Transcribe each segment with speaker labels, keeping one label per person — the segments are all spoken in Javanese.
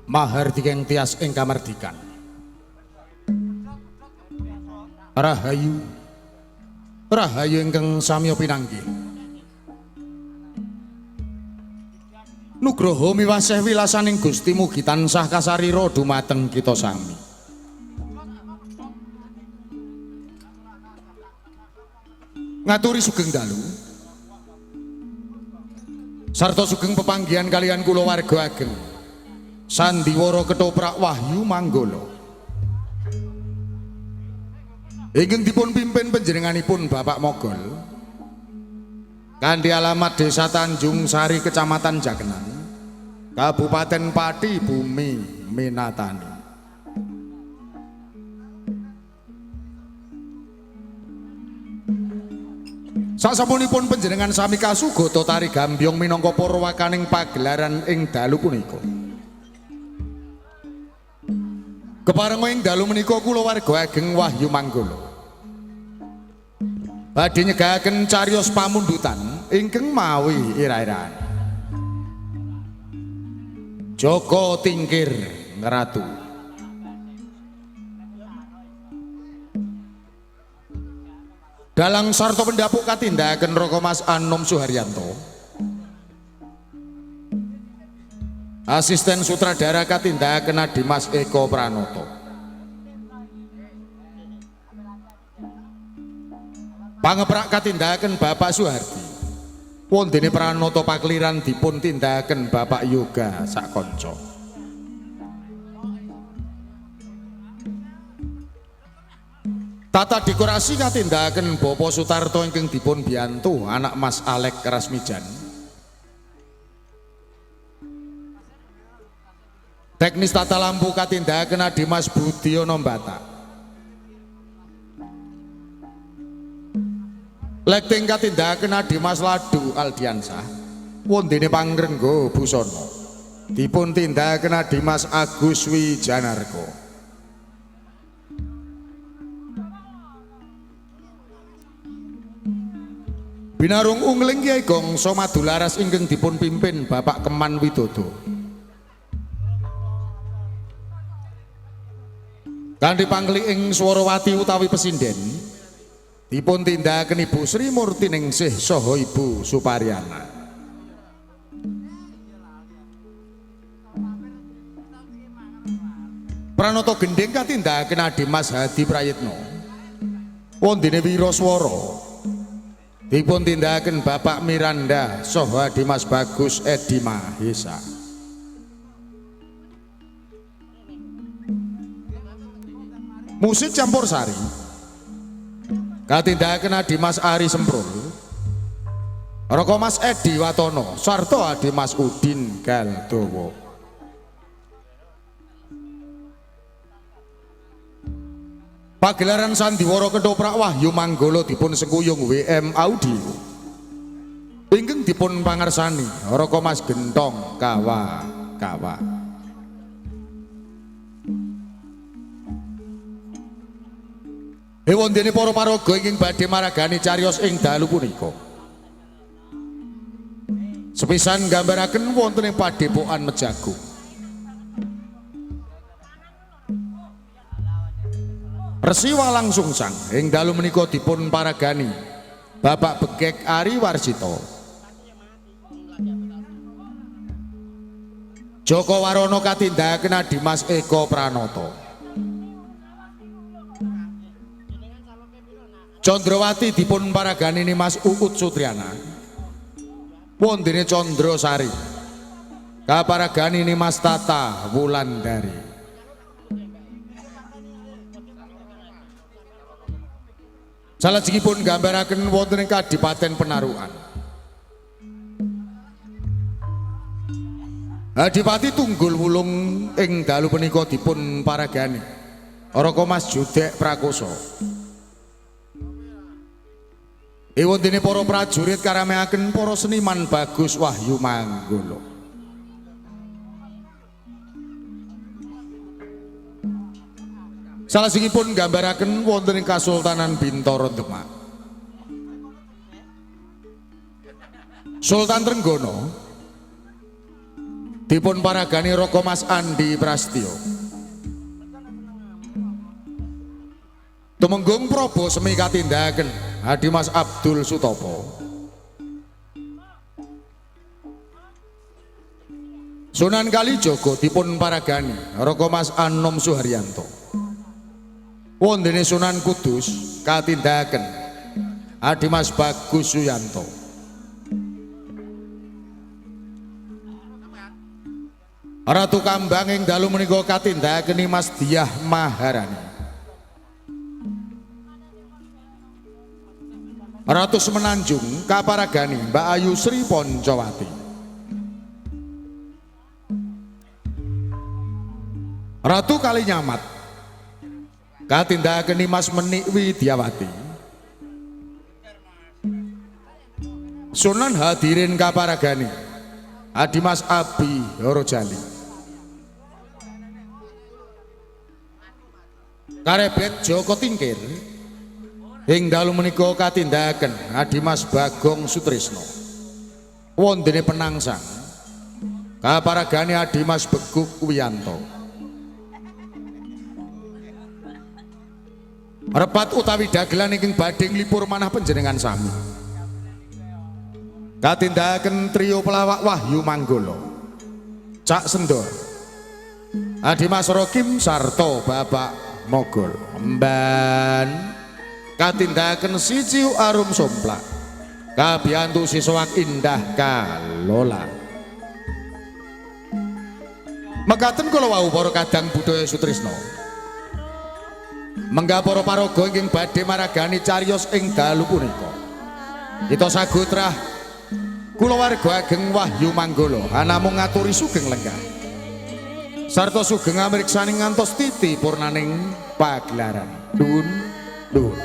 Speaker 1: Mahardika ing tias ing kamardikan. Rahayu, rahayu ingkang samya pinanggih. Nugroho miwaseh wilasaning Gusti mugi tansah kasarira dumateng kita sami. Ngaturi sugeng dalu. Sarta sugeng pepanggihan kalian kula warga ageng. Sandiwara Ketoprak Wahyu Manggala. Ingkang dipun pimpin panjenenganipun Bapak Mogol. Kanthi alamat Desa Tanjung Sari Kecamatan Jakenan, Kabupaten Pati Bumi Minatani. Sasampunipun panjenengan sami kasugata tari gambyong minangka purwakaning pagelaran ing dalu punika. Keparenga ing dalu menika kula warga ageng Wahyu Manggala badhe nyegahaken cariyos pamundutan ingkang mawi ira-iraan. Joko Tingkir Ngeratu. Dalang sarta pendapuk katindakan Roko Mas Anom Suharyanto. Asisten sutradara katindakan Dimas Eko Pranoto. Pangeprak katindakan Bapak Suhardi. Wondene Pranoto Pakliran dipun tindakan Bapak Yoga Sakonco. Tata dekorasi katindakan Bapak Sutarto ingkang dipun biyantu anak Mas Alek Rasmijan. Teknis tata lampu katindakan Dimas Budiono Mbata. Lighting katindakan Dimas Ladu Aldiansah. Wondene Pangrengga Busono dipun tindakan Dimas Agus Wijanarko. Binarung ungling Kyai Gongso Madularas ingkang dipun pimpin Bapak Keman Widodo. Kanthi pangli ing Swarawati utawi pesinden dipun tindakaken Ibu Sri Murtiningsih saha Ibu Suparyana. Pranoto gending katindakaken Dimas Hadi Prayitno. Wondene Wiraswara dipun tindakaken Bapak Miranda saha Dimas Bagus Edi Mahesa. Musik campursari katindakan Dimas Ari Semprul, Roko Mas Edi Watono sarta Dimas Udin Galdowo. Pagelaran Sandiwara Ketoprak Wahyu Manggala dipun sengkuyung WM Audio ingkang dipun pangarsani Roko Mas Gentong Kawa. Wondene para paraga ingkang badhe maragani cariyos ing dalu punika. Sepisan nggambaraken wonten ing Padepokan Mejagung. Resi Walang Sungsang ing dalu menika dipun paragani Bapak Begek Ari Warsito. Joko Warono katindakan Dimas Eko Pranoto. Condrawati dipun paragani Mas Uut Sutriana. Wondene Condro Sari kaparagani Mas Tata Wulandari. Salajengipun gambaraken wonten ing Kadipaten Penarukan. Adipati Tunggul Wulung ing dalu punika dipun paragani Roko Mas Judek Prakoso. Wondene para prajurit karameaken para seniman Bagus Wahyu Manggala. Salajengipun nggambaraken wonten ing Kasultanan Bintoro Demak. Sultan Trenggono dipun paragani Raka Mas Andi Prastyo. Tumenggung Prabu semi katindahaken Adi Mas Abdul Sutopo. Sunan Kalijaga dipun paragani Raka Mas Anom Suharyanto. Wondene Sunan Kudus katindahaken Adi Mas Bagus Suyanto. Ratu Kambang ing dalu menika katindahaken Mas Diah Maharani. Ratu Semenanjung kaparagani Mbak Ayu Sri Poncowati. Ratu Kalinyamat katindahaken Mas Menik Widyawati. Sunan Hadirin kaparagani Adi Mas Abi Horojali. Karebet Joko Tingkir ing dalu menika katindahaken Adi Mas Bagong Sutrisno. Wondene Penangsang kaparagani Adi Mas Beguk Wiyanto. Repat utawi dagelan ingkang badhe nglipur manah panjenengan sami. Katindahaken trio pelawak Wahyu Manggolo, Cak Sendor, Adi Mas Rokim sarta Bapak Mogol. Mban katindahaken Siciu Arum Somplak kabiyantu Siswak Indah Kalola. Mekaten kula wau para kadang budaya Sutrisno. Menggah para paraga ingkang badhe maragani cariyos ing dalu punika. Kita sagutrah kulawarga ageng Wahyu Manggolo namung ngaturi sugeng lenggah sarta sugeng amriksaning ngantos titi purnaning pagelaran. Dun dun.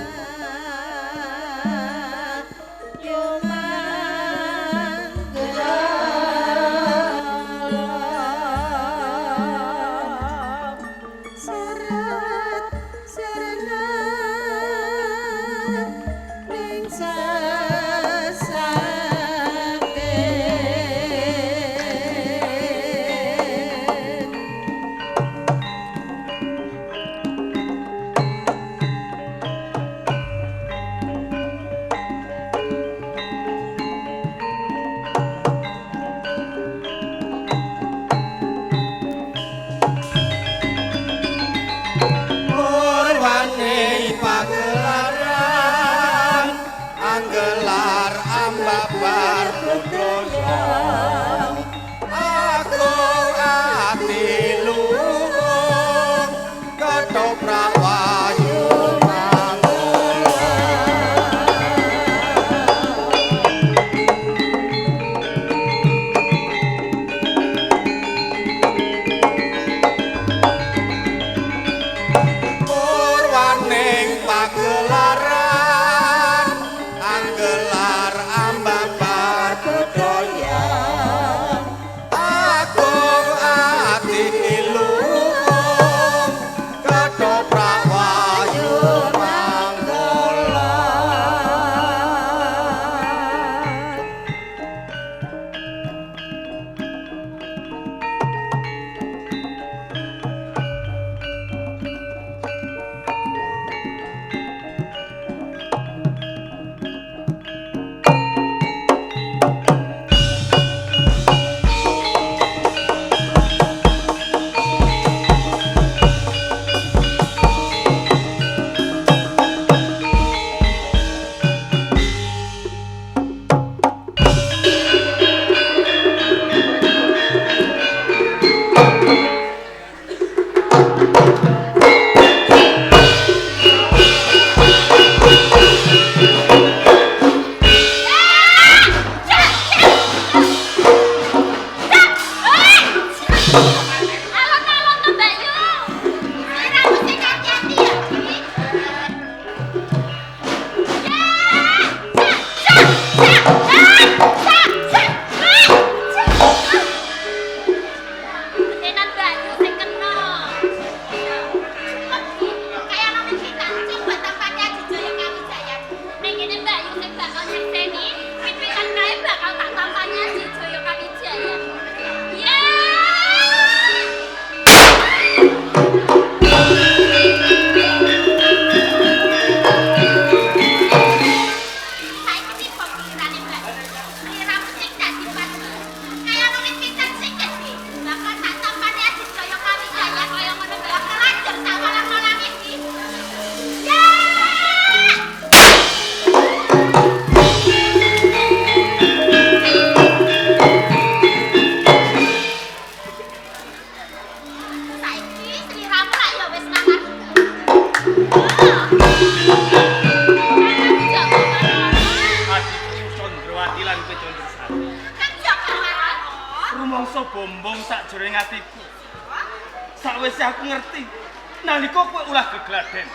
Speaker 2: rasa bombong sakjroning atiku. Sakwise aku ngerti nalika kowe ulah gegladen,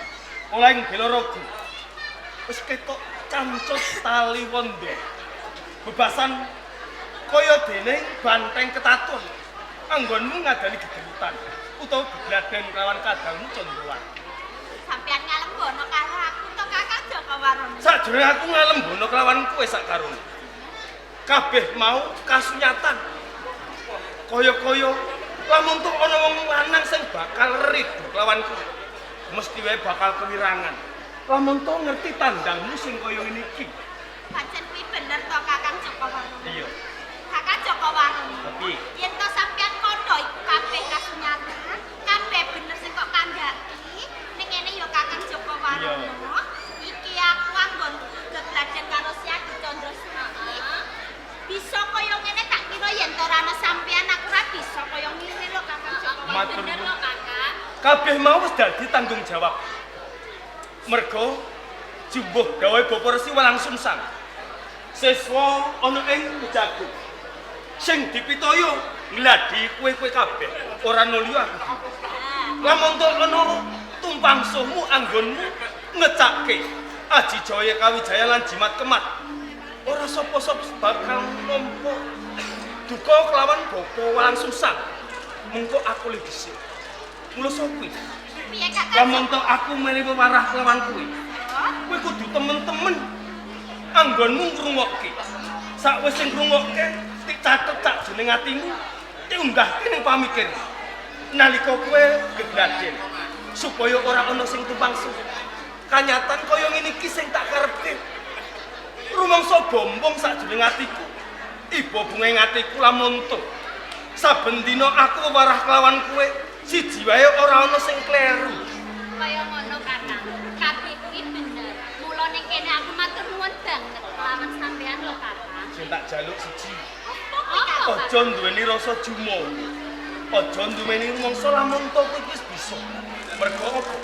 Speaker 2: oleh ngbela raga. Wis ketok camcut tali wondo. Bebasan kaya dene banteng ketaton. Anggonmu ngadani gegerutan utawa gegladen kelawan kadangmu condroan.
Speaker 3: Sampeyan ngalembono karo aku to Kakang Joko Warono.
Speaker 2: Sajroning aku ngalembono kelawan kowe sak karone. Kabeh mau kasunyatan. Kaya-kaya lamun tuh ana wong lanang sing bakal rido kelawan kowe. Mesti wae bakal kewirangan. Lamun tuh ngerti tandangmu sing kaya ngene iki.
Speaker 3: Pancen kuwi bener to Kakang Joko Warono.
Speaker 2: Iya.
Speaker 3: Kakang Joko Warono.
Speaker 2: Tapi
Speaker 3: Yen to sampeyan kono iku kabeh kasunyatan, kabeh bener sing kok kandhaki. Ning ngene ya Kakang Joko Warono. Iki aku anggon gegladen karo si Adi Candra Sri. Bisa kaya ngene tak kira yen to ora ana sampeyan aku ora bisa kaya ngene lho Kakang Joko Warono.
Speaker 2: Matur
Speaker 3: Bener
Speaker 2: nuwun.
Speaker 3: lho Kakang.
Speaker 2: kabeh mau wis dadi tanggung jawab. Mergo jumbuh gawe Bapa Resi Walang Sungsang. Siswa ana ing Jagung. Sing dipitaya ngladi kowe-kowe kabeh, ora nulya aku. Lamun to ana tumpangsuhmu anggonmu ngecake Aji Jaya Kawijaya lan Jimat Kemat. Ora sapa-sapa bakal nampa duka kelawan Bapa Walang Sungsang. Mengko aku le dhisik. Mula sapa kuwi?
Speaker 3: Piye Kakang?
Speaker 2: Lamun to aku menewa warah kelawan kowe. Kowe kudu temen-temen anggonmu ngrungokke. Sakwise ngrungokke, tik catet sak jeneng atimu, diunggahke ning pamikir. Nalika kowe gegladen supaya ora ana sing tumpangsuh. Kanyatan kaya ngene iki sing tak karepke. Rumangsa bombong sak jeneng atiku. Iba bunga atiku lamun to. Saben dina aku warah kelawan kowe, siji wae ora ana sing kleru.
Speaker 3: Kaya ngono Kakang. Kabeh kuwi bener. Mula ning kene aku matur nuwun banget kelawan sampean lho Kakang.
Speaker 2: Sing tak jaluk siji.
Speaker 3: Apa?
Speaker 2: Aja duweni rasa jumo. Aja duweni mangsa lamun to kowe wis bisa. Mergo apa?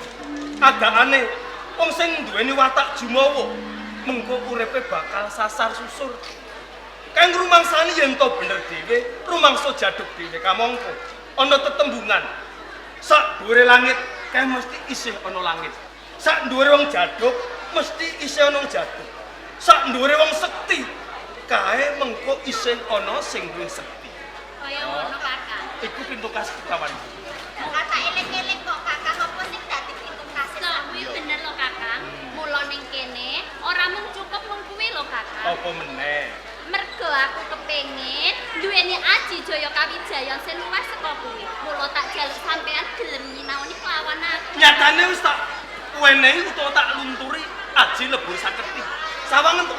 Speaker 2: Adakane wong sing duweni watak jumawa mengko uripe bakal sasar susur. Kang rumangsani yen to bener dhewe, rumangsa jaduk dhewe kamangka. Ana tetembungan. Sak dhuwure langit kae mesti isih ana langit. Sak dhuwure wong jaduk mesti isih ana jaduk. Sak dhuwure wong sekti kae mengko isih ana sing duwe sekti.
Speaker 3: Kaya ngono Kakang.
Speaker 2: Iku pintu kasih kawan.
Speaker 3: Kata eling-eling kok Kakang apa sing dadi pintu kasih? Lho kuwi bener lho Kakang. Mula ning kene ora mung cukup mung kuwi lho Kakang.
Speaker 2: Apa meneh?
Speaker 3: Mergo aku kepengin duweni Aji Jaya Kawijaya sing luwih saka kuwi. Mula tak jaluk sampean gelem nyinaoni kelawan aku.
Speaker 2: Nyatane wis tak wenehi utawa tak lunturi Aji lebur saketi. Sawangen to.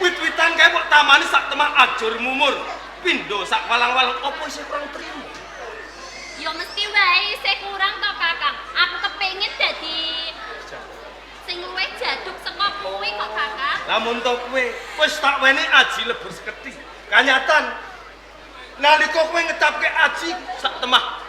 Speaker 2: Wit-witan kae kok tamani sak temah ajur mumur. Pindho sak walang-walang apa isih kurang trimo.
Speaker 3: Ya mesti wae isih kurang to Kakang. Aku kepengin dadi sing luwih jaduk saka kuwi kok Kakang.
Speaker 2: Lamun to kowe wis tak wenehi Aji lebur saketi. Kanyatan nalika kowe ngetapke Aji sak temah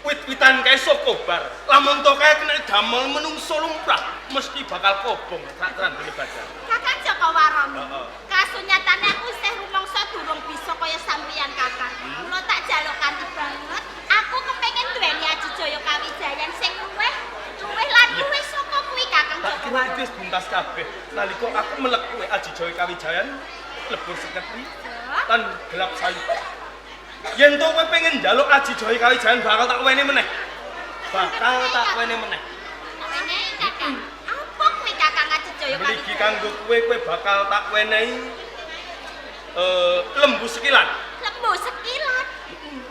Speaker 2: wit-witan kae sokobar. Lamun to kae kena damel menungso lumrah mesti bakal kobong sak trandene badan.
Speaker 3: Kakang Joko Warono.
Speaker 2: Heeh.
Speaker 3: Kasunyatane aku isih rumangsa durung bisa kaya sampeyan Kakang. Mula tak jaluk kanthi banget. Aku kepengin duweni Aji Jaya Kawijaya sing luwih lan luwih saka kuwi Kakang
Speaker 2: Tak
Speaker 3: Joko
Speaker 2: kira
Speaker 3: Warono.
Speaker 2: iki wis buntas kabeh. Nalika aku melek kowe Aji Jaya Kawijayan lebur seketi lan gelap sayu. Yen to kowe pengen njaluk Aji Jaya Kawijayan bakal tak wene meneh. Bakal tak wene meneh.
Speaker 3: Wene Kakang. Apa kuwi Kakang Aji Jaya
Speaker 2: Mligi
Speaker 3: Kawijaya?
Speaker 2: kanggo kowe bakal tak wenehi lembu sekilan.
Speaker 3: Lembu sekilan.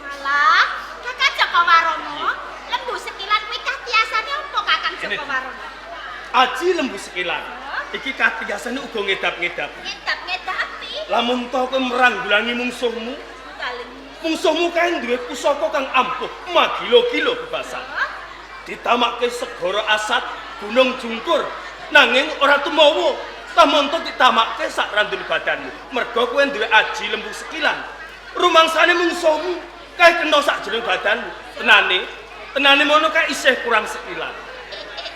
Speaker 3: Walah, Kakang Joko Warono, lembu sekilan kuwi katiasane apa Kakang
Speaker 2: Ini.
Speaker 3: Joko Warono?
Speaker 2: Aji lembu sekilan. Iki katiyasane uga ngedap-ngedap.
Speaker 3: Ngedap-ngedapi.
Speaker 2: Lamun to kowe meranggulangi mungsuhmu,
Speaker 3: Kalen.
Speaker 2: mungsuhmu kae duwe pusaka kang ampuh, magilo-gilo bebasan. Ditamakke segara asat gunung jungkur nanging ora tumawa lamun to ditamakke sak randul badanmu mergo kowe duwe aji lembu sekilan rumangsane mungsuhmu kae kena sak jroning badanmu tenane mono kae isih kurang sekilan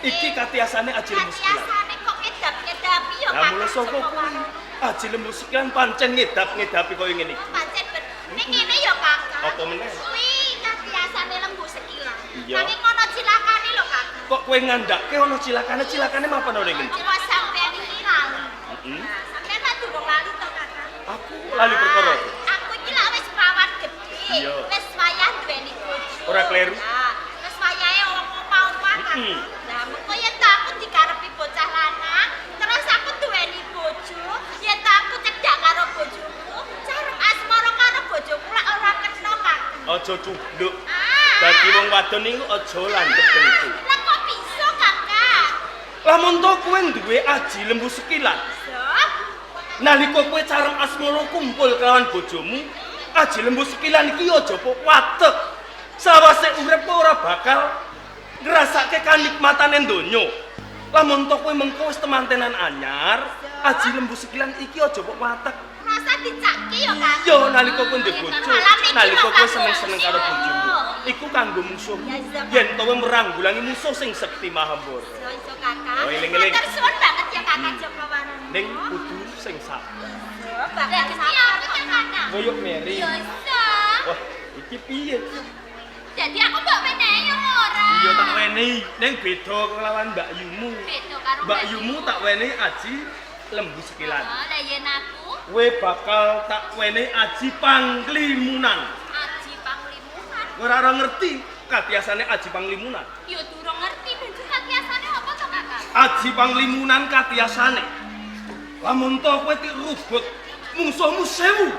Speaker 2: iki katiasane aji lembu sekilan
Speaker 3: Katiasane kok ngedap-ngedapi ya
Speaker 2: lah mula
Speaker 3: Kakang
Speaker 2: sapa
Speaker 3: Joko
Speaker 2: kuwi
Speaker 3: Warono.
Speaker 2: aji lembu sekilan pancen ngedap-ngedapi kaya ngene iki
Speaker 3: Pancen Ning ngene ya Kakak.
Speaker 2: Apa meneh?
Speaker 3: Kuwi biasane lembu sekilan.
Speaker 2: Iya.
Speaker 3: Nanging ono cilakane lho Kakak.
Speaker 2: Kok kowe ngandake ana cilakane mapan ora ngendi?
Speaker 3: Cuma sampean iki lali.
Speaker 2: Heeh.
Speaker 3: Nah, sampean tak durung lali to Kakak.
Speaker 2: Aku lali perkara.
Speaker 3: Aku iki lak wis perawan gedhe.
Speaker 2: Iya.
Speaker 3: Wis wayah duweni bojo.
Speaker 2: Ora kleru.
Speaker 3: Nah, wis wayahe omah-omah kan.
Speaker 2: Heeh.
Speaker 3: Nah, mengko yen tak aku dikarepi bocah lanang, terus aku duweni bojo, yen tak aku cedhak karo bojoku, jarem asmara karo bojoku lak ora kena Kakak.
Speaker 2: Aja cunduk.
Speaker 3: Ah.
Speaker 2: Dadi wong wadon niku aja landhep tentu.
Speaker 3: Lah kok bisa Kakak?
Speaker 2: Lamun to kowe duwe aji lembu sekilan,
Speaker 3: So,
Speaker 2: nalika kowe carem asmara kumpul kelawan bojomu, aji lembu sekilan iki aja pok watek. Sawase urip kowe ora bakal ngrasake kanikmatane donya. Lamun to kowe mengko wis temantenan anyar, aji lembu sekilan iki aja pok watek.
Speaker 3: rasa dicakke ya Kakak.
Speaker 2: Yo nalika kowe ndek bojo,
Speaker 3: Malam iki
Speaker 2: nalika
Speaker 3: kok
Speaker 2: kowe
Speaker 3: aku
Speaker 2: seneng-seneng karo
Speaker 3: emosi.
Speaker 2: bojomu, iku kanggo musuh.
Speaker 3: Ya, iya, Pak.
Speaker 2: Yen to kowe meranggulangi musuh sing sekti mahambara.
Speaker 3: So Kakak.
Speaker 2: Oh, eling-eling.
Speaker 3: Matur suwun banget ya Kakak Joko Warono.
Speaker 2: Ning kudu sing sabar.
Speaker 3: Bahkan sabar kok Kakak.
Speaker 2: Koyo Mary.
Speaker 3: Ya iso.
Speaker 2: Wah, iki piye?
Speaker 3: Jadi aku mbok menehi yo ora.
Speaker 2: Iya tak wenehi, ning beda kelawan Mbak Yumu.
Speaker 3: Beda karo
Speaker 2: Mbak Yumu tak wenehi aji lembu sekilan.
Speaker 3: Lah yen aku
Speaker 2: Kowe bakal tak wenehi aji panglimunan.
Speaker 3: aji panglimunan.
Speaker 2: Kowe ora ngerti katiasane aji panglimunan.
Speaker 3: Yo durung ngerti bentuk biasane apa to Kakak?
Speaker 2: Aji panglimunan katiasane. Lamun to kowe tik rubut musuhmu 1000.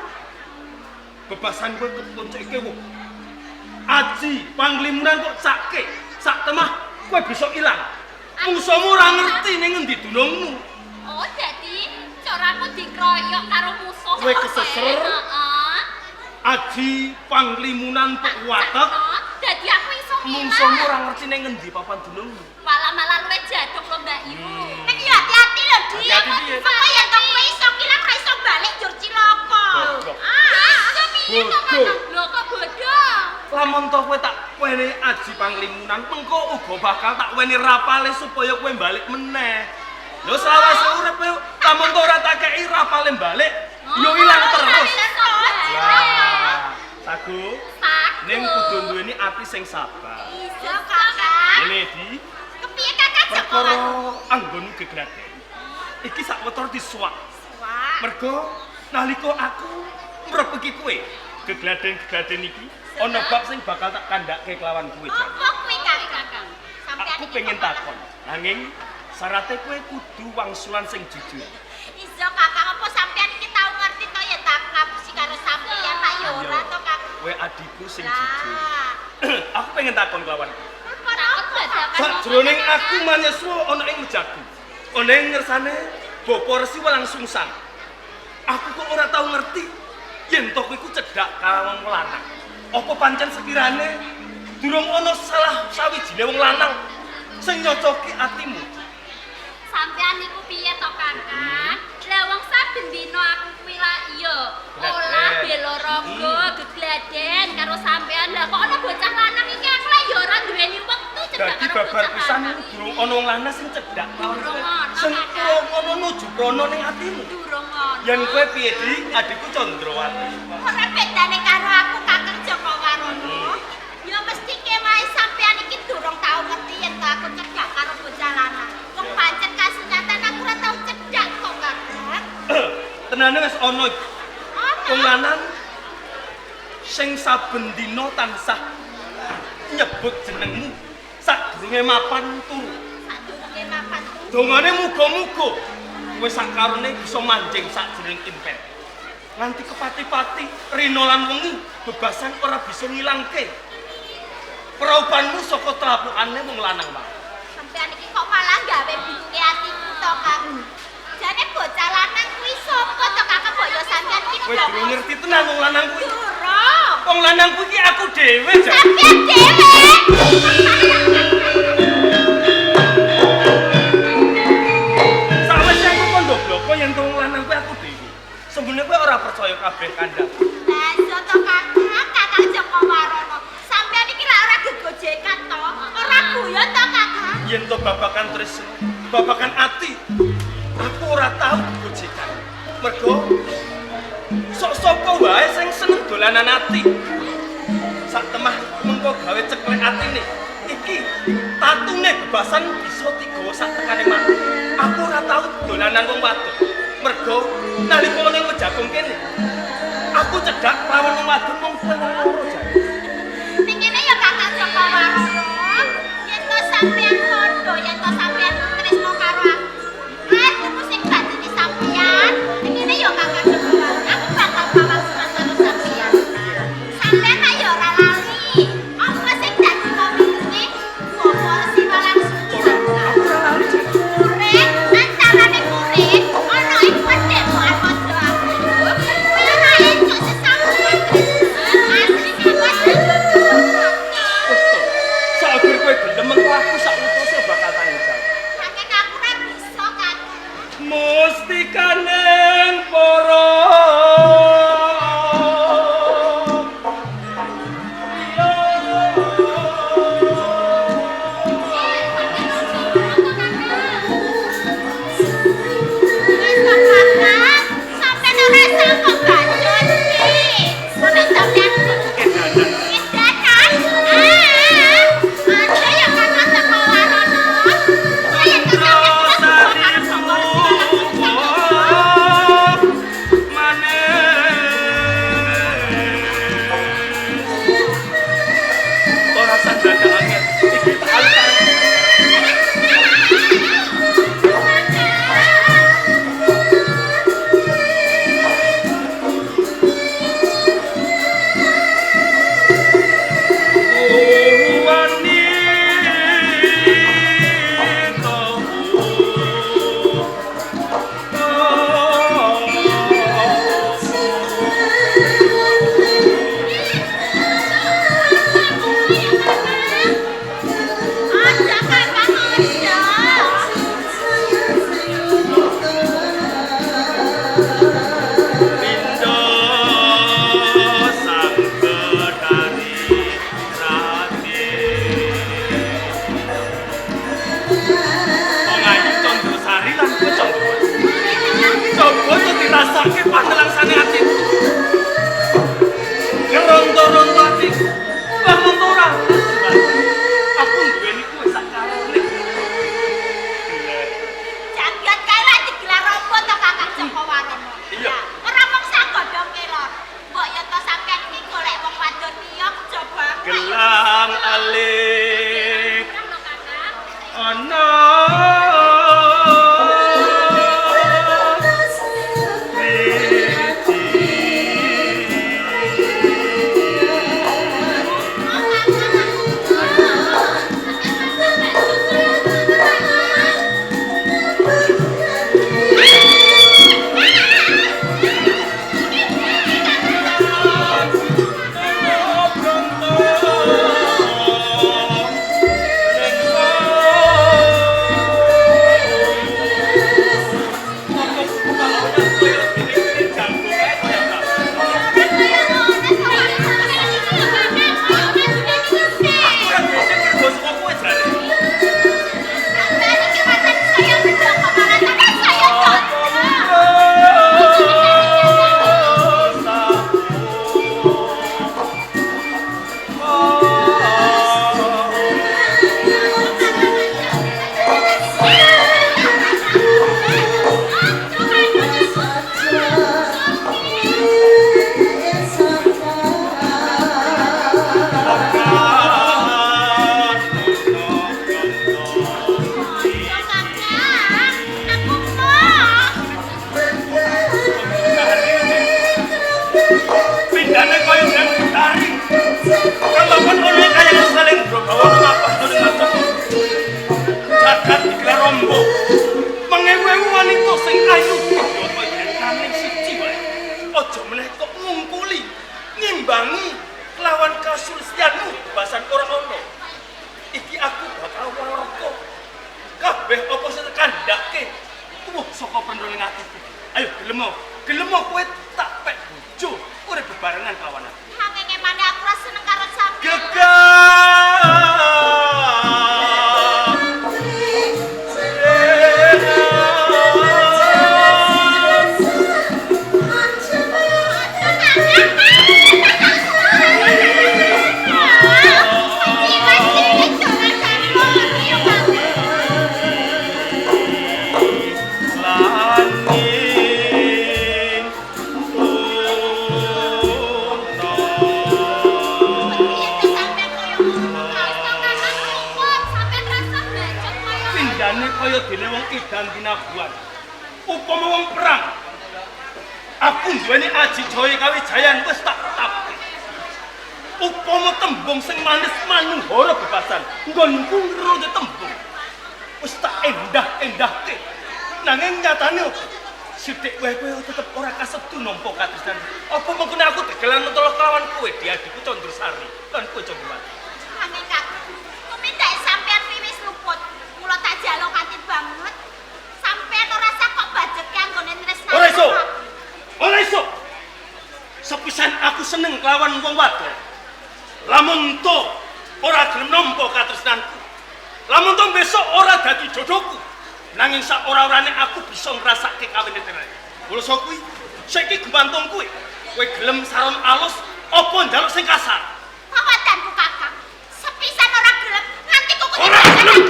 Speaker 2: Bebasan kowe keponceke wong. Aji panglimunan kok sakke, sak temah kowe bisa ilang. Musuhmu ora ngerti ning endi dunungmu.
Speaker 3: Oh, jadi coraku dikroyok karo musuh.
Speaker 2: Kowe keseser?
Speaker 3: Heeh.
Speaker 2: Aji panglimunan kok watek.
Speaker 3: Dadi aku iso
Speaker 2: Musuhmu ora ngerti ning endi papan dunungmu.
Speaker 3: Malah luwih jaduk lho Mbak Yu. Nek yo hati-hati lho, Dik.
Speaker 2: Hati-hati piye?
Speaker 3: Apa yen to kowe iso kilang ra iso balik jur cilaka.
Speaker 2: Goblok.
Speaker 3: Iso piye to
Speaker 2: Bodoh.
Speaker 3: Kakak? Lho kok bodoh?
Speaker 2: Lamun to kowe tak wenehi aji panglimunan, mengko uga bakal tak wenehi rapale supaya kowe balik meneh. Lho selawase urip kowe lamun to ora tak kei rapale balik, yo ilang terus. Lah, Sagu, ning kudu duweni ati sing sabar.
Speaker 3: Iso Kakak.
Speaker 2: Ngene di
Speaker 3: Kepiye Kakak
Speaker 2: perkara
Speaker 3: Joko?
Speaker 2: anggonu gegladen. Iki sawetara disuwak.
Speaker 3: Wah.
Speaker 2: Mergo nalika aku mrepeki kowe, gegladen-gegladen iki ana bab sing bakal tak kandhake kelawan kowe. Jan.
Speaker 3: Apa kuwi Kakak? Sampeyan
Speaker 2: Aku
Speaker 3: iki
Speaker 2: pengen
Speaker 3: kok malah-
Speaker 2: takon, nanging syaratnya kowe kudu wangsulan sing jujur.
Speaker 3: Iso Kakak, apa sampeyan iki tau ngerti to yen tak ngapusi karo sampeyan tak yo ora to Kakak?
Speaker 2: Kowe adikku sing
Speaker 3: Lah.
Speaker 2: jujur. Aku pengen takon kelawan kowe.
Speaker 3: Takut dadakan.
Speaker 2: Sakjroning aku manyeswa ana ing mejaku. Ana ing ngersane Bapa Resi Walang Sungsang. Aku kok ora tau ngerti yen to kowe iku cedhak karo wong lanang. Apa pancen sekirane durung ana salah sawijine wong lanang sing nyocoki atimu?
Speaker 3: Sampeyan niku piye to Kakak? Lah wong saben dina aku kuwi lak iya olah bela raga gegladen karo sampeyan. Lah kok ana bocah lanang iki aku lak ya ora duweni wektu cedhak
Speaker 2: Dadi
Speaker 3: karo
Speaker 2: babar
Speaker 3: bocah
Speaker 2: pisan
Speaker 3: lanang.
Speaker 2: durung ana wong lanang sing cedhak karo kowe.
Speaker 3: Durung ana,
Speaker 2: Sing
Speaker 3: Kakak.
Speaker 2: ana nuju prana ning atimu.
Speaker 3: Durung ana.
Speaker 2: Yen kowe piye di adikku Candrawati.
Speaker 3: Ora bedane karo aku Kakang Joko Warono. Ya mesti kewae sampeyan iki durung tau ngerti yen to aku cedhak karo bocah lanang. Wong pancen kasunyatan aku ora tau cedhak kok Kakang.
Speaker 2: Tenane wis ana iki.
Speaker 3: Ana.
Speaker 2: Wong lanang sing saben dina tansah nyebut jenengmu sadurunge mapan turu.
Speaker 3: Sadurunge mapan tuh.
Speaker 2: Dongane muga-muga kowe sakarone bisa manjing sajroning impen. Nganti kepati-pati rina lan wengi bebasan ora bisa ngilangke peraupanmu saka telapukane wong lanang wae.
Speaker 3: Sampeyan iki kok malah gawe bingunge atiku to, Kang. Jane bocah lanang kuwi sapa to, Kakak? Mbok yo sampeyan iki
Speaker 2: Kowe durung ngerti tenan wong lanang kuwi.
Speaker 3: Durung.
Speaker 2: Wong lanang kuwi iki aku dhewe, Jan.
Speaker 3: Sampeyan dhewe.
Speaker 2: Sawise aku pondok bloko yen wong lanang kuwi aku dhewe. Sembune kowe ora percaya kabeh kandhang.
Speaker 3: Lah iso to, Kakak, Kakang Joko Warono. Sampeyan iki lak ora gegojekan to. Ora guyon to, Kakak.
Speaker 2: Yen to babakan tresno, babakan ati, aku ora tau gojekan. Mergo sok sapa wae sing seneng dolanan ati. Sak temah mengko gawe ceklek atine. Iki tatune bebasan bisa digawa sak tekane mati. Aku ora tau dolanan wong wadon. Mergo nalika ning Jagung kene aku cedhak lawan wong wadon mung loro jare.
Speaker 3: Ning kene ya Kakang Joko Warono. Yen to sampean kondo, yen to sampean tresno karo aku. Aku sing batine sampean. Ning kene ya Kakang Joko Warono. Aku bakal pawangsunan karo sampean. Sampean ayo ora lali. Apa sing dadi pamilih? Apa si walang sumsang?
Speaker 2: Aku ora lali jare.
Speaker 3: Urip antarane urip ana ing padepokan padha aku. Kuwi ora entuk sesampean. Asline
Speaker 2: Wis to. Sabar kowe gelem mengko aku sak utose bakal tanggung jawab.
Speaker 3: Kakek aku ora bisa, Kakang.
Speaker 2: Mustikaning para ora sadar angel. Iki tak alih. Rasake panelangsane atiku. Ngeronto-ronto atiku. Bangun ora. Aku duweni kowe sak karone.
Speaker 3: Jagat kae lak digelar apa to Kakang Joko Warono?
Speaker 2: Iya.
Speaker 3: Ora mung sagodhong kelor. Mbok ya to sampean iki golek wong wadon liya coba.
Speaker 2: Gelang alik ana gelem kowe tak pek bojo urip bebarengan kawan aku.
Speaker 3: Hangenge mane aku ra seneng karo sampeyan.
Speaker 2: Gegah kandhane kaya dene wong edan tinabuhan. Upama wong perang. Aku duweni aji jaya kawijayan wis tak tetapke. Upama tembung sing manis manungara bebasan, nggonku ngerote tembung. Wis tak endah-endahke. Nanging nyatane opo? Sithik wae kowe tetep ora kasedu nampa katresnan. Apa mengkene aku degelan mentolo kelawan kowe diadiku Candrasari lan kowe Candrawati.
Speaker 3: Angin Kakang, tumindak sampean wiwis luput. Mula tak jaluk kanthi banget. Sampean ora sak kok bajeke anggone tresnani.
Speaker 2: Ora iso. Sepisan aku seneng kelawan wong wadon. Lamun to ora gelem nampa katresnanku. Lamun to besok ora dadi jodohku. Nanging sak ora-orane aku bisa ngrasake kawine tenan. Mula sok kuwi saiki gumantung kowe. Kowe gelem saron alus apa njaluk sing kasar?
Speaker 3: Pawatanku Kakang. Sepisan ora gelem nganti kuku.
Speaker 2: Ora gelem.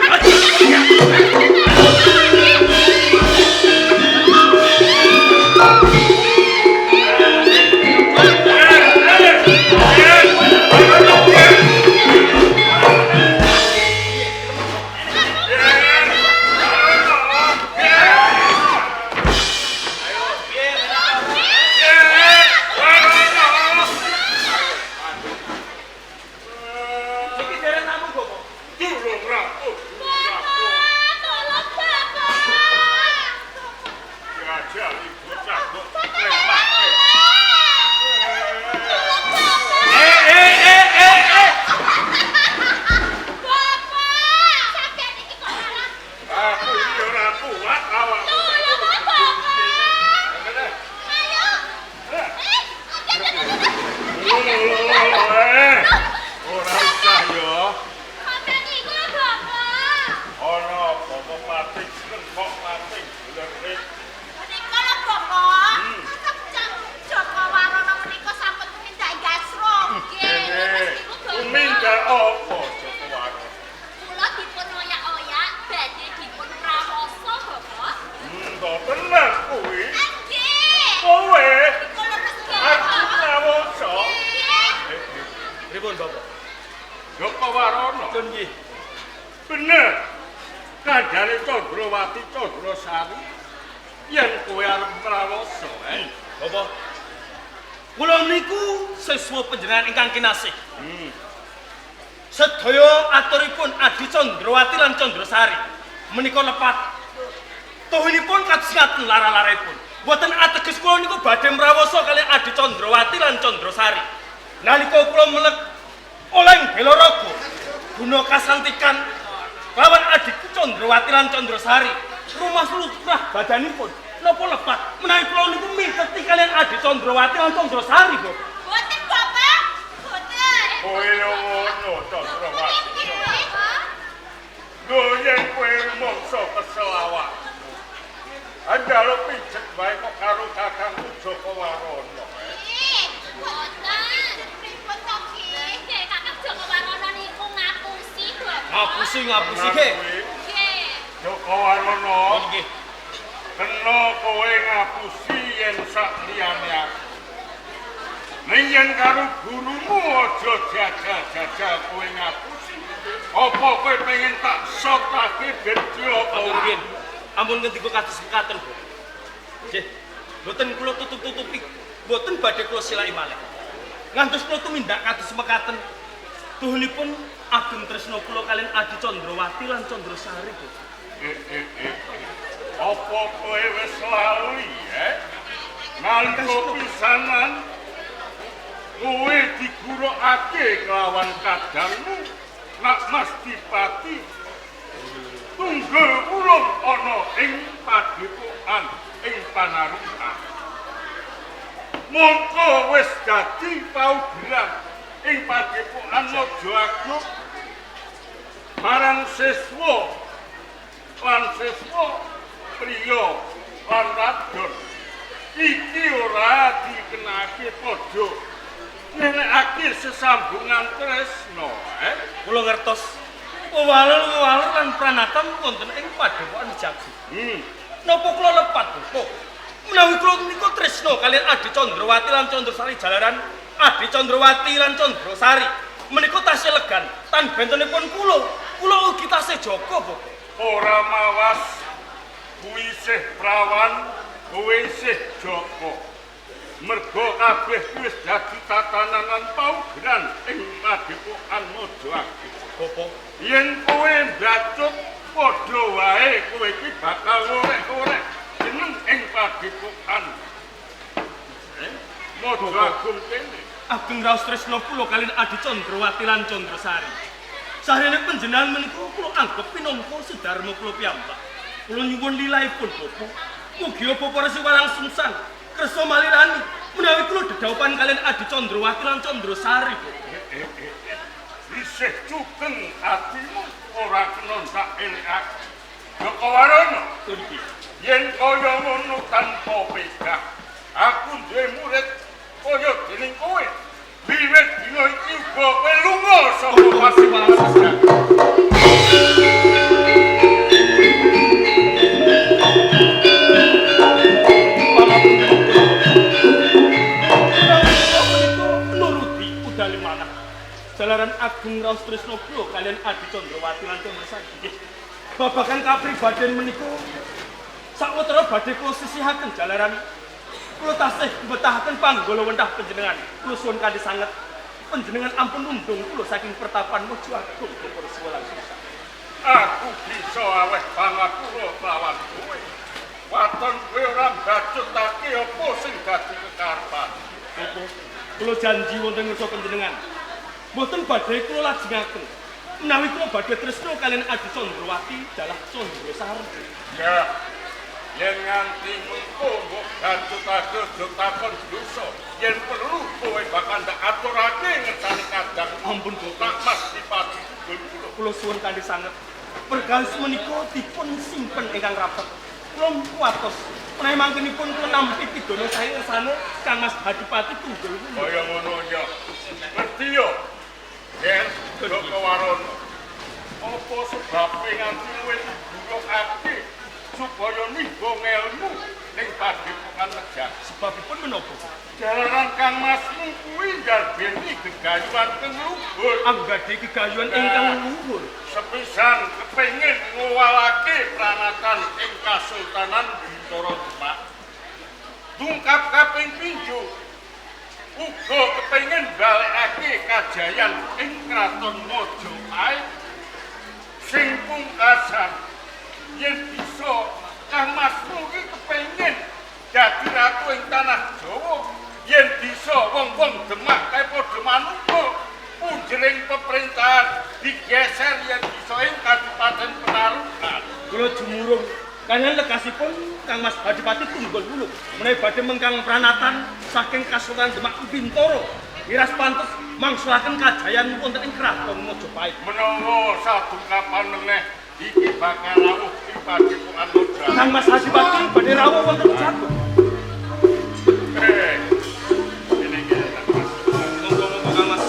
Speaker 4: Bener. Kandhane Candrawati Candrasari yen kowe arep mrawasa,
Speaker 2: Apa? Kula niku siswa panjenengan ingkang kinasih. Sedaya aturipun Adi Candrawati lan Candrasari menika lepat. Tuhunipun kados ngaten lara-laripun. Mboten ateges kula niku badhe mrawasa kaliyan Adi Candrawati lan Candrasari. Nalika kula melek oleng bela raga guna kasantikan lawan adikku Candrawati lan Candrasari, rumah lurah badanipun napa lepat menawi kula niku miteti kalian Adi Candrawati lan Candrasari, Bapak.
Speaker 3: Boten, Bapak. Boten.
Speaker 4: kowe ngono Candrawati. Lho yen kowe mongso kesel awak. Andalo pijet wae kok karo kakangku Joko Warono.
Speaker 3: Boten. Pripun to ki? Nggih, Kakang Joko Warono niku ngapusi, Bapak.
Speaker 2: Ngapusi ge.
Speaker 3: Nggih.
Speaker 4: Joko Warono.
Speaker 2: Nggih.
Speaker 4: Kena kowe ngapusi yen sak liyane aku. Yen karo gurumu aja jajal-jajal kowe ngapusi. Apa kowe pengen tak sotake ben cilaka?
Speaker 2: Mungkin ampun ngendika kados mekaten, Bu. Nggih. Mboten kula tutup-tutupi, mboten badhe kula silai malih. Ngantos kula tumindak kados mekaten. Tuhunipun ageng tresna kula kaliyan Adi Candrawati lan Candrasari, Bu.
Speaker 4: Apa kowe wis lali, Nalika pisanan kowe digurukake kelawan kadangmu, nak Mastipati. Tunggul ulun ana ing padepokan ing Panarukan. Mongko wis dadi paugeran ing padepokan Mojoagung marang siswa priya lan wadon. Iki ora dikenake padha nenekake sesambungan tresna,
Speaker 2: Kula ngertos walur lan pranatan wonten ing padepokan Jago. Napa kula lepat, Bu? Menawi kula menika tresna kaliyan Adi Candrawati lan Candrasari jalaran Adi Candrawati lan Candrasari menika tasih legan tan bentenipun kula ugi tasih jaga, Bu.
Speaker 4: ora mawas kuwi isih prawan kowe isih Joko mergo kabeh wis dadi tatanan paugeran ing Padepokan Mojopahit apa yen kowe mbacut padha wae kowe iki bakal ngorek-ngorek jeneng ing Padepokan Mojopahit kene
Speaker 2: Ageng Raos Tresna kula kaliyan Adi Candrawati lan Candrasari. Sarene panjenengan menika kula anggep pinangka sedharma kula piyambak. Kula nyuwun lilahipun Bapak, mugi Bapak Resi Walang Sungsang kersa malirani menawi kula dedhaupan kaliyan Adi Candrawati lan Candrasari.
Speaker 4: Isih cugeng atimu ora kena tak elek. Joko Warono, yen kaya ngono tanpa pedah, aku duwe murid kaya dening kowe. Wiwit dina iki uga kowe lunga saka Padepokan.
Speaker 2: Nuruti udale manah. Jalaran Ageng Raos Tresna kula kaliyan Adi Candrawati lan Candrasari. Babagan kapribaden menika sawetara badhe kula sisihaken jalaran kula tasih mbetahaken panggala wentah panjenengan. Kula suwun kanthi sanget panjenengan ampun nundung kula saking pertapan Mojo Agung Bapak Resi Walang Sungsang.
Speaker 4: Aku bisa aweh pangapura lawan kowe. Waton kowe ora mbacutake apa sing dadi kekarepan.
Speaker 2: Bapak, kula janji wonten ngarsa panjenengan. Mboten badhe kula lajengaken. Menawi kula badhe tresna kaliyan Adi Candrawati dalah Candrasari.
Speaker 4: Ya. Yen nganti mengko mbok bacutake takon dosa. Yen perlu kowe bakal ndak aturake ngertani kadang.
Speaker 2: Ampun Bapak.
Speaker 4: Tak Mas Dipati kula.
Speaker 2: Kula suwun kanthi sanget. Perkawis menika dipun simpen ingkang rapat. Kula kuwatos menawi mangkenipun kula nampi pidana sae ngersane Kang Mas Hadipati Tunggul kula.
Speaker 4: Kaya ngono ya. Ngerti yo. Yen Joko Warono. Apa sebabe nganti kowe digulungake supaya nigo ngelmu ning Padepokan Negara.
Speaker 2: Sebabipun menapa?
Speaker 4: Jalaran Kang Masmu kuwi ndarbeni gegayuhan teng luhur.
Speaker 2: Anggadhe gegayuhan ingkang luhur.
Speaker 4: Sepisan kepengin ngowalake pranatan ing Kasultanan Bintoro Demak. Tungkap kaping 7 uga kepengin balekake kajayan ing Kraton Mojopahit. Sing pungkasan yen bisa Kang Masmu iki kepengin dadi ratu ing tanah Jawa, yen bisa wong-wong Demak kae padha manungsa punjering pemerintahan digeser yen bisa ing Kabupaten Penarukan.
Speaker 2: Kula jumurung kaliyan lekasipun Kang Mas Hadipati Tunggul Wulung menawi badhe mengkang pranatan saking Kasultanan Demak Bintoro. Iras pantes mangsulaken kajayan wonten ing Kraton Mojopahit.
Speaker 4: Menawa sadungkapan meneh iki bakal rawuh ing Padepokan Mojopahit.
Speaker 2: Kang Mas Hadipati badhe rawuh wonten Jagung.
Speaker 4: Ini Kang Mas.
Speaker 2: Monggo-monggo Kang Mas.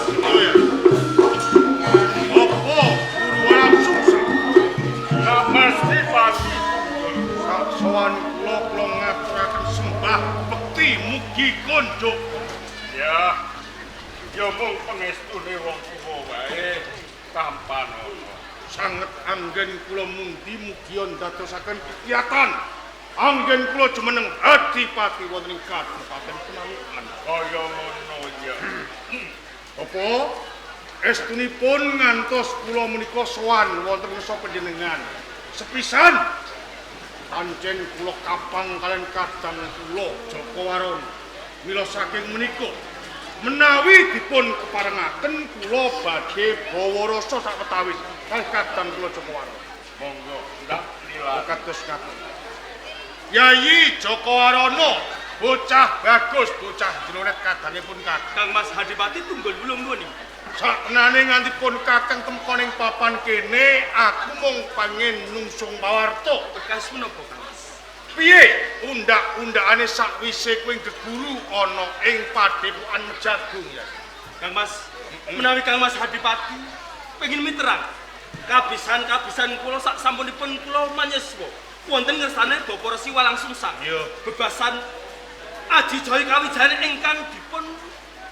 Speaker 4: Apa Guru Walang Sungsang? Kang Mas Dipati sowan kula ngaturaken sembah bekti mugi konco. Ya mung pangestune wong tuwa wae tampanono. Sanget anggen kula mundi mugi ndadosaken kekiyatan. Anggen kula jumeneng Adipati wonten ing Kabupaten Penarukan. Kaya ngono ya. Apa estunipun ngantos kula menika sowan wonten ngarsa panjenengan. Sepisan pancen kula kapang kalian kadang kula Joko Warono. Mila saking menika menawi dipun keparengaken kula badhe bawa rasa sawetawis kalih kadang kula Joko Warono. Monggo ndak lila kados ngaten. Yayi Joko Warono, bocah bagus, bocah jenoret kadanipun
Speaker 2: Kang Mas Hadipati Tunggul Wulung nuwun.
Speaker 4: sakmenane nganti pun kakang temkoning papan kene aku mung pengen nungsung pawarta.
Speaker 2: Bekas menapa Kang Mas?
Speaker 4: Piye undak-undakane sakwise kowe geguru ana ing Padepokan Jagung ya.
Speaker 2: Kang Mas, menawi Kang Mas Hadipati pengin miterang kabisan-kabisan kula sak sampunipun kula manyeswa wonten ngersane Bapak Resi Walang Sungsang. Bebasan Aji Jaya Kawijaya ingkang dipun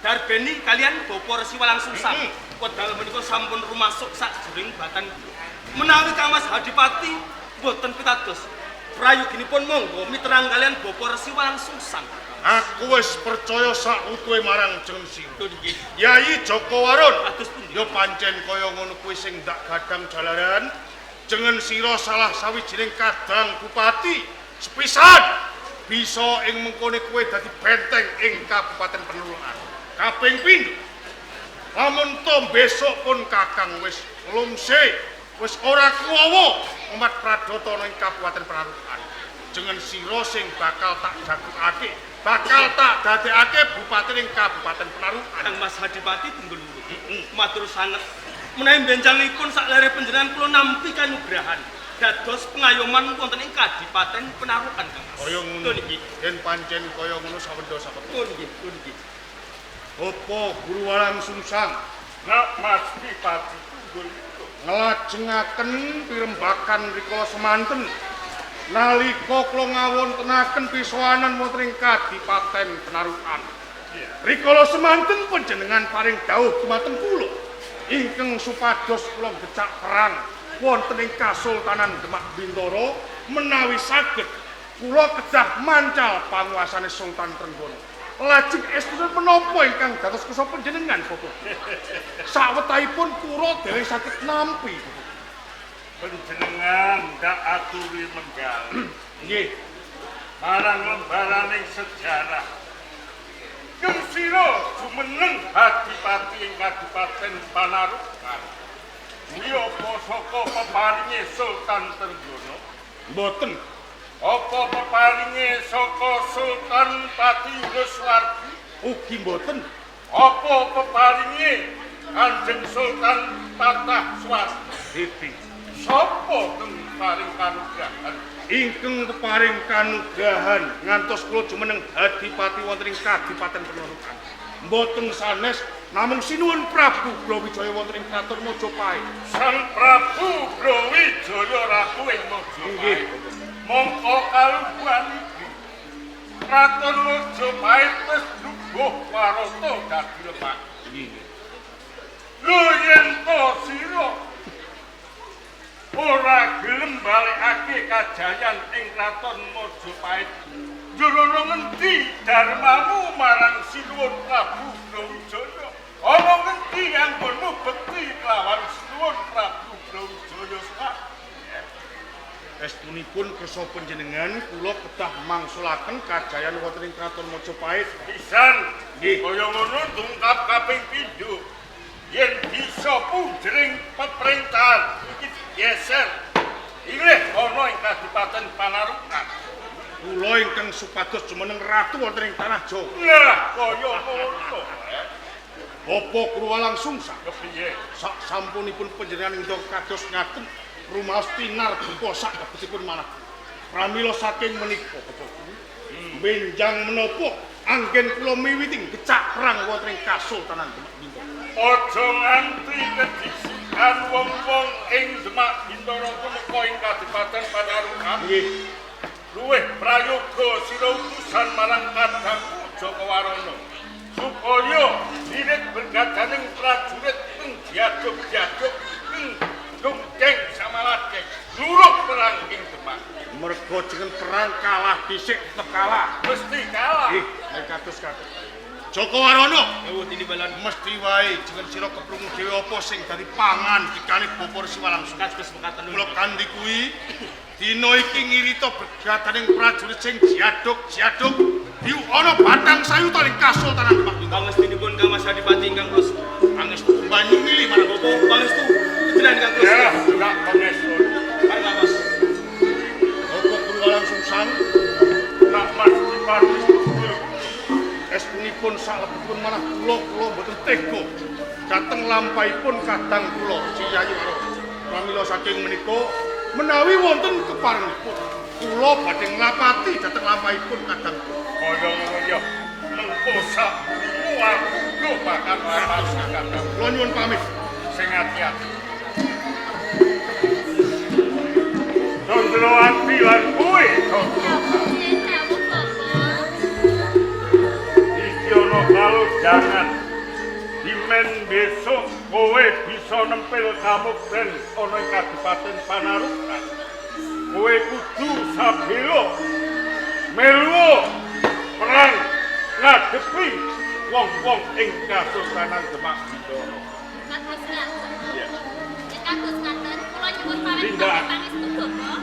Speaker 2: darbeni kalian Bapak Resi Walang Sungsang. Wedal menika sampun rumasuk sajroning batan kula. Menawi Kang Mas Hadipati boten pitados prayoginipun monggo miterang kalian Bapak Resi Walang Sungsang.
Speaker 4: Aku wis percaya sak utuhe marang jeneng sira.
Speaker 2: Nggih.
Speaker 4: Yai Joko Warun.
Speaker 2: Atus pundi?
Speaker 4: Ya pancen kaya ngono kuwi sing ndak gadang jalaran. Jeneng sira salah sawijining kadang bupati sepisan bisa ing mengkone kowe dadi benteng ing Kabupaten Panulungan. Kaping pindho. Lamun to besok pun Kakang wis lungse, wis ora kuwowo umat pradata ing Kabupaten Panulungan. Jeneng sira sing bakal tak jagukake, bakal tak dadekake bupati ing Kabupaten Panulungan.
Speaker 2: Kang Mas Hadipati tunggul nurut. Matur sanget. Menawi benjangipun saklere panjenengan kula nampi kanugrahan dados pengayoman wonten ing Kadipaten Penarukan Kang Mas.
Speaker 4: Kaya ngono
Speaker 2: nggih.
Speaker 4: yen pancen kaya ngono sawenda sapetu.
Speaker 2: Nggih.
Speaker 4: Apa Guru Walang Sungsang nak Mas Dipati tunggul nglajengaken pirembakan rikala semanten nalika kula ngawontenaken pisowanan wonten ing Kadipaten Penarukan. Rikala semanten panjenengan paring dawuh dumateng kula ingkang supados kula gecak perang wonten ing Kasultanan Demak Bintoro menawi saged kula kedah mancal panguasane Sultan Trenggono. Lajeng estunipun menapa ingkang dados kersa panjenengan, Bapak? Sawetahipun kula dhewe saged nampi.
Speaker 5: Panjenengan ndak aturi menggal.
Speaker 4: Nggih.
Speaker 5: Marang lembaraning sejarah. Kang sira jumeneng Hadipati ing Kadipaten Panarukan. Napa saka peparinge Sultan Trenggono?
Speaker 4: Mboten.
Speaker 5: Apa peparinge saka Sultan Pati Yuswardi?
Speaker 4: Ugi mboten.
Speaker 5: Apa peparinge Kanjeng Sultan Patah Swasti? Sapa kang paring kanugrahan?
Speaker 4: Ingkang keparing kanugrahan ngantos kula jumeneng Hadipati wonten ing Kadipaten Penarukan. Mboten sanes namung sinuwun Prabu Brawijaya wonten ing Kraton Mojopahit.
Speaker 5: Sang Prabu Brawijaya ratu ing Mojopahit.
Speaker 4: Nggih.
Speaker 5: Mongko kaluhuan iki Kraton Mojopahit wis nubuh warata dadi lemah. Lho yen to sira ora gelem balekake kajayan ing Kraton Mojopahit, jrono ngendi darmamu marang Sinuwun Prabu Brawijaya? Ana ngendi anggonmu bekti kelawan Sinuwun Prabu Brawijaya sak?
Speaker 4: Estunipun kersa panjenengan kula kedah mangsulaken kajayan wonten ing Kraton Mojopahit.
Speaker 5: Pisan
Speaker 4: Nggih.
Speaker 5: kaya ngono tungkap kaping pindho. Yen bisa punjering pemerintahan iki geser. Inggih ana ing Kadipaten Panarukan.
Speaker 4: Kula ingkang supados jumeneng ratu wonten ing tanah Jawa.
Speaker 5: Nah, kaya ngono.
Speaker 4: Apa kula Walang Sungsang?
Speaker 5: Kepiye?
Speaker 4: Sak sampunipun panjenengan indha kados ngaten rumaos tinar buka sak kabetipun manah. Pramila saking menika benjang menapa anggen kula miwiting gecak perang wonten ing Kasultanan Demak Bintoro.
Speaker 5: Aja nganti kedisikan wong-wong ing Demak Bintoro tumeka ing Kadipaten Panarukan.
Speaker 4: Nggih.
Speaker 5: Luwih prayoga sira utusan marang kadangku Joko Warono supaya wiwit bergadaning prajurit ing diaduk-diaduk ing Gungkeng Samalake luruh perang ing Demak.
Speaker 4: Merga jeneng perang kalah dhisik tetep kalah.
Speaker 5: Mesti kalah.
Speaker 4: Nggih, nek kados-kados. Joko Warono,
Speaker 2: Ewu tini balan
Speaker 4: mesti wae jeneng sira keprungu dhewe apa sing dadi pangan dikane Bapak Resi Walang Sungsang.
Speaker 2: kas kesepakatan
Speaker 4: Kula kandi kuwi dina iki ngirita bergadaning prajurit sing jiaduk-jiaduk diu ana batang sayuta ing Kasultanan Demak Bintoro.
Speaker 2: pangestunipun Kang Mas Hadipati ingkang kula
Speaker 4: Pangestu banyu milih marang
Speaker 2: Bapak pangestu jenengan Kang kula.
Speaker 5: Ya, sudah pengesun.
Speaker 2: Mari Kang Mas.
Speaker 4: Bapak Guru Walang Sungsang
Speaker 5: Nak Mas Dipati
Speaker 4: estunipun salebetipun manah kula mboten tega dhateng lampahipun kadang kula Si Yayi Warono. Pramila saking menika menawi wonten keparingipun kula badhe nglapati dhateng lampahipun kadang kula.
Speaker 5: kaya ngono ya. Mengko sak aku bakal lapas kadang.
Speaker 4: Kula nyuwun pamit.
Speaker 5: Sing ati-ati. Condroati lan kuwi, iki ono kalau jangan dimen besok kowe bisa bisa nempel kamukten ana ing Kadipaten Panarukan. Kowe kudu sabelo melu perang ngadepi wong-wong ing Kasultanan Demak Bintoro.
Speaker 3: Kados ngaten.
Speaker 5: Iya.
Speaker 3: Ya kados ngaten, kula nyuwun pamit
Speaker 5: Tindak.
Speaker 3: pangestu Bapak.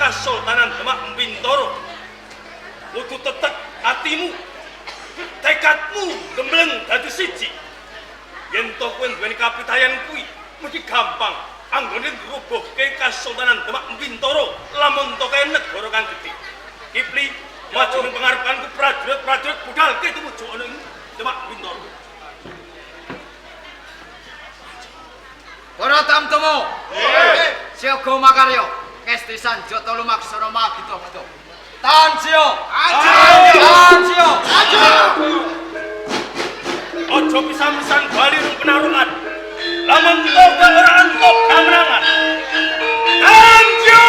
Speaker 3: Kasultanan Demak Bintoro. Kudu tetek atimu, tekadmu gembleng dadi siji. Yen to kowe duweni kapitayan kuwi, mesti gampang anggone ngrubuhke Kasultanan Demak Bintoro lamun to kaya negara kang gedhe. Kipli maju ning pengarepanku prajurit-prajurit budalke tumuju ana ing Demak Bintoro.
Speaker 6: Para tamtemu. Siaga makarya. Kesti sanjata lumaksana magita-gita. Tansya. Tansya.
Speaker 2: Ojo pisan-pisan bali rung penarungan. Lamun to ora antuk kamenangan. Tanju!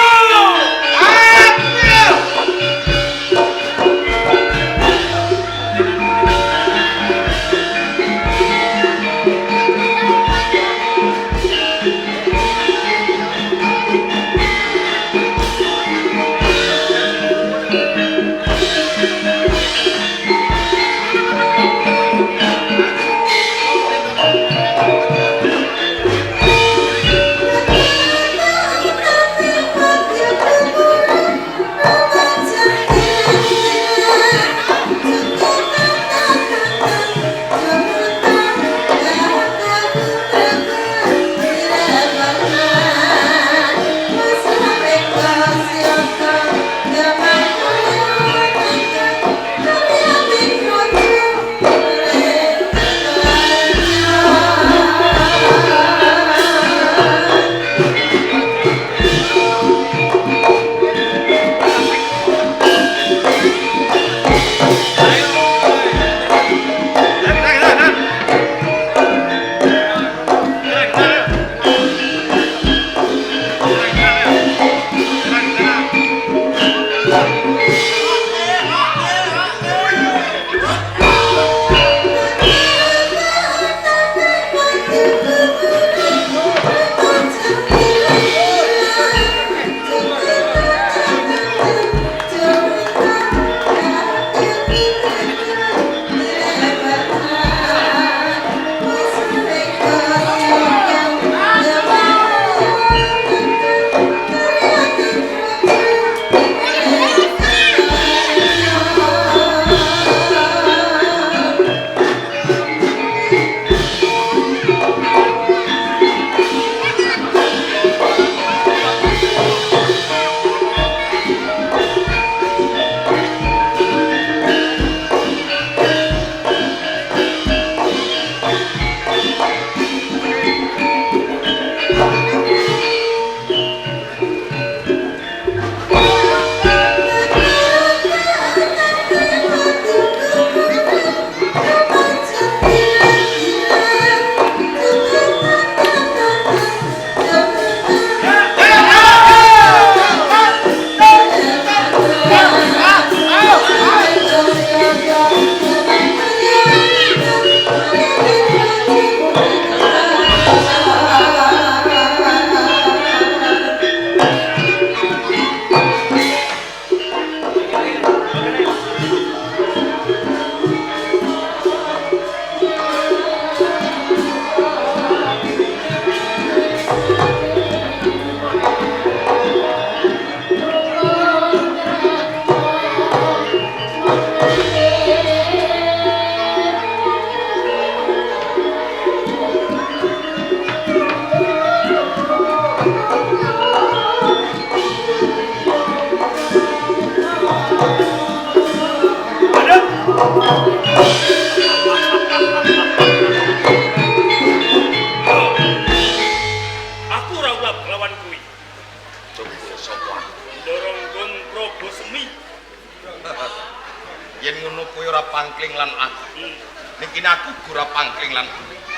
Speaker 4: cangkring lan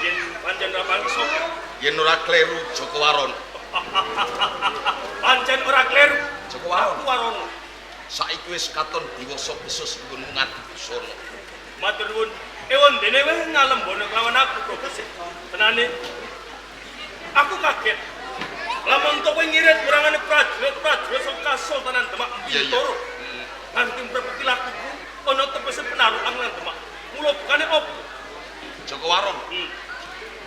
Speaker 2: yen pancen rapang sapa
Speaker 4: yen ora kleru Joko Waron
Speaker 2: pancen ora kleru
Speaker 4: Joko Waron
Speaker 2: aku warono
Speaker 4: saiki wis katon diwasa besus nggon ngati busana
Speaker 2: matur nuwun ewon dene wae ngalembono kelawan aku Profesor tenane aku kaget lamun to kowe ngirit kurangane prajurit sok Kasultanan Demak Bintoro nganti mrebeki lakuku ana tepese penarukan lan Demak mula bukane opo
Speaker 4: Joko Waron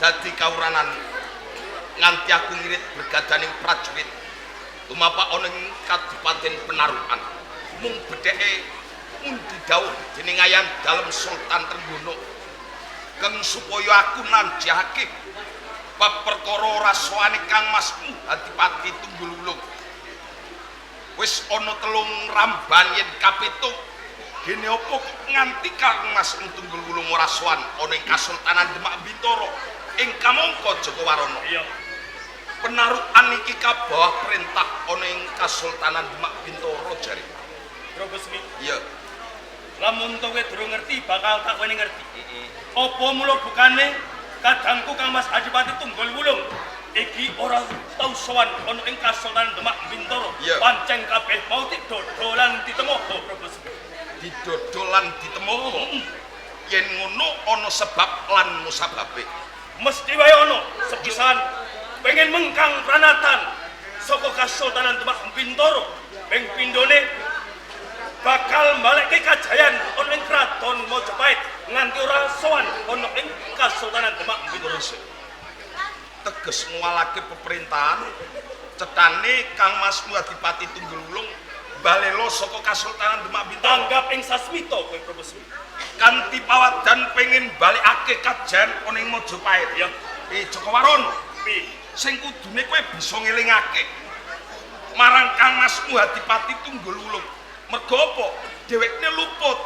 Speaker 4: dadi kawuranan nganti aku ngirit bergadaning prajurit tumapak ana ing Kadipaten Penarukan mung bedheke mundi dawuh dening Ayang Dalem Sultan Trenggono keng supaya aku nanjihake bab perkara rasuane Kang Masmu Adipati Tunggul-Wulung wis ana telung ramban yen kapitung gene apa nganti Kang Masmu Tunggul-Wulung ora sowan ana ing Kasultanan Demak Bintoro ing kamangka Joko Warono
Speaker 2: iya
Speaker 4: penarukan iki kabawah perintah ana ing Kasultanan Demak Bintoro jare
Speaker 2: Robesmi
Speaker 4: iya
Speaker 2: lamun to kowe durung ngerti bakal tak kowe ngerti apa mula bukane kadangku Kang Mas Adipati Tunggul-Wulung iki ora tau sowan ana ing Kasultanan Demak Bintoro
Speaker 4: Iya.
Speaker 2: pancen kabeh mau dodolan ditemoho Robesmi
Speaker 4: didodolan ditemoho yen ngono ana sebab lan musababe
Speaker 2: mesti wae ana sepisan pengen mengkang pranatan saka Kasultanan Demak Bintoro ping pindhone bakal balekke kajayan ana ing kraton Majapahit nganti ora sowan ana ing Kasultanan Demak Bintoro
Speaker 4: teges nguwalake peperintahan cetane Kang Masmu Adipati Tunggul-Wulung balela saka Kasultanan Demak Bintoro
Speaker 2: tanggap ing sasmita kowe Profesor
Speaker 4: kanthi pawadan pengen balikake kajayan ana ing Majapahit
Speaker 2: ya
Speaker 4: Joko Waron
Speaker 2: pi
Speaker 4: sing kudune kowe bisa ngelingake marang Kang Masmu Adipati Tunggul-Wulung mergo apa dhewekne luput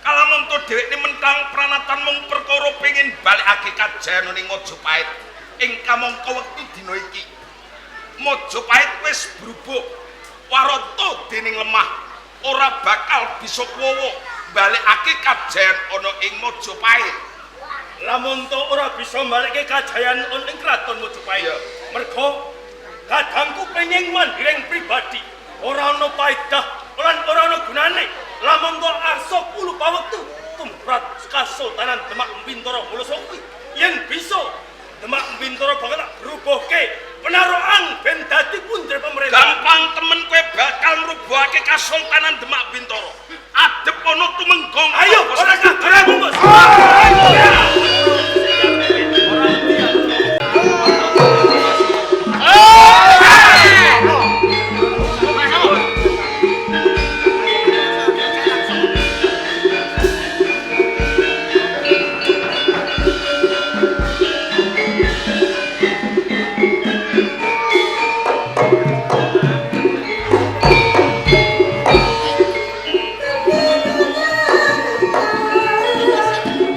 Speaker 4: kalamun to dhewekne mentang pranatan mung perkara pengin balikake kajayan ning Majapahit ing kamangka wektu dina iki Majapahit wis brubuh warata dening lemah ora bakal bisa kuwowo balikake kajayan ana ing Majapahit
Speaker 2: lamun to ora bisa balekke kajayan ana ing kraton Majapahit
Speaker 4: Iya.
Speaker 2: mergo kadangku pengen mandireng pribadi ora ana paedah lan ora ana gunane lamun to arsa kula pawektu tumrap Kasultanan Demak Bintoro mulus kuwi yen bisa Demak Bintoro bakal rubuhke penarukan ben dadi pundi pemerintah
Speaker 4: gampang temen kowe bakal ngrubuhake Kasultanan Demak Bintoro adep ana tumenggong
Speaker 2: ayo ora kageran Bos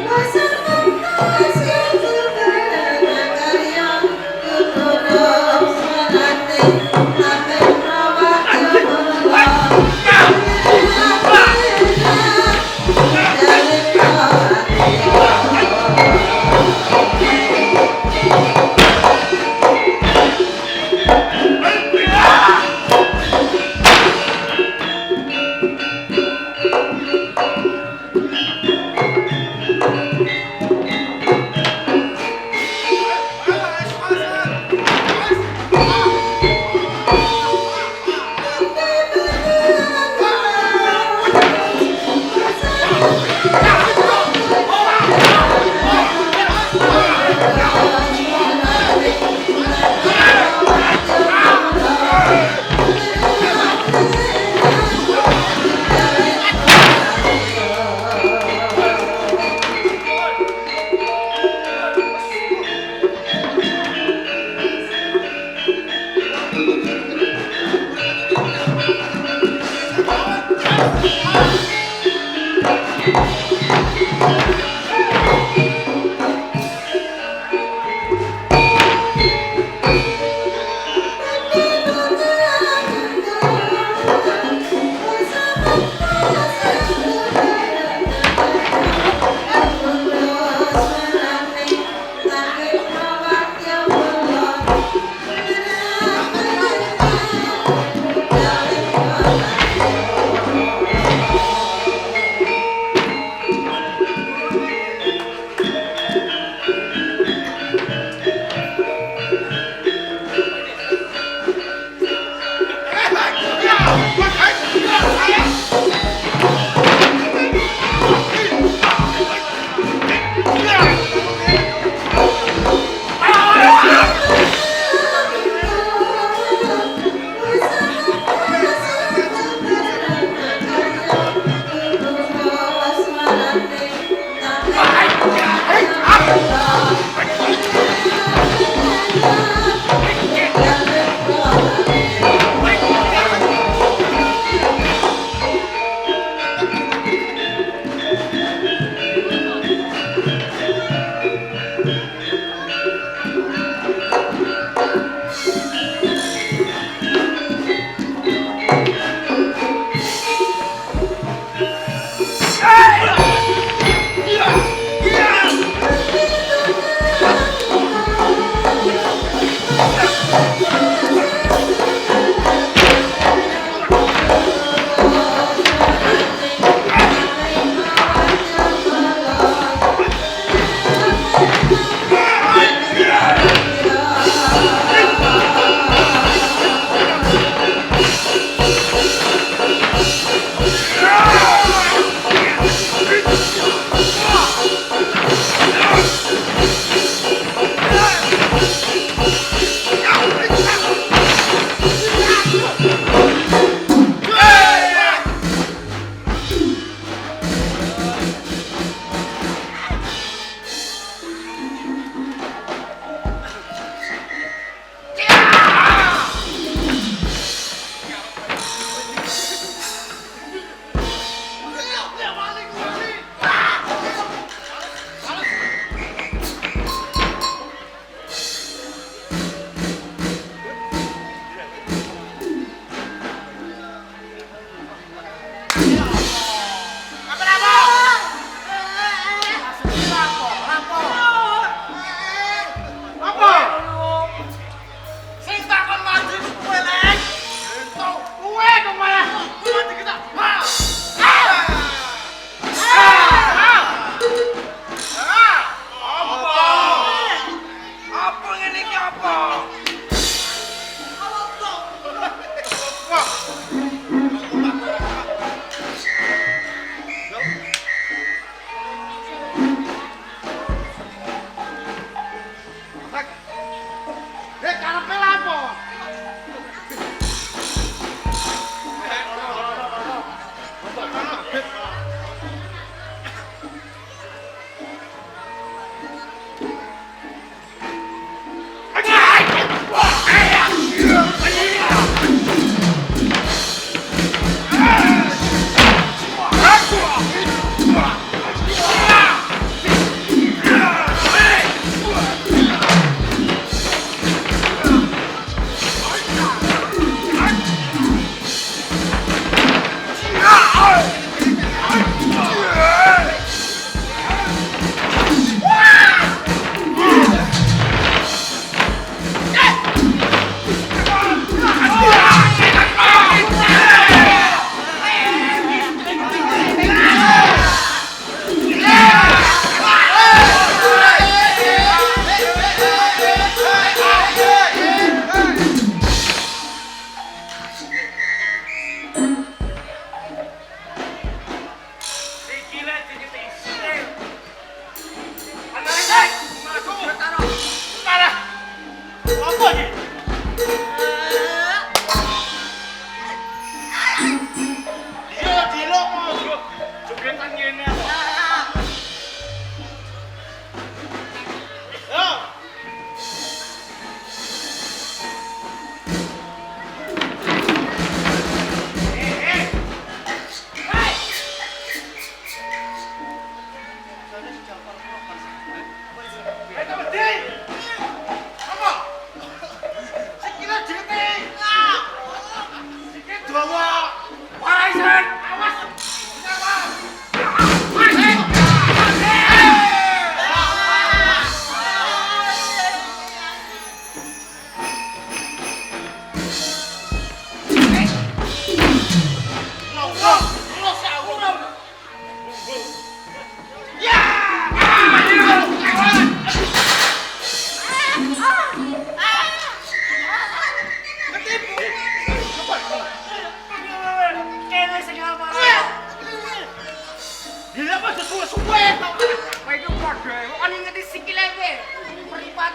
Speaker 7: Wasar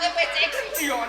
Speaker 6: Ate pecek sih Dion.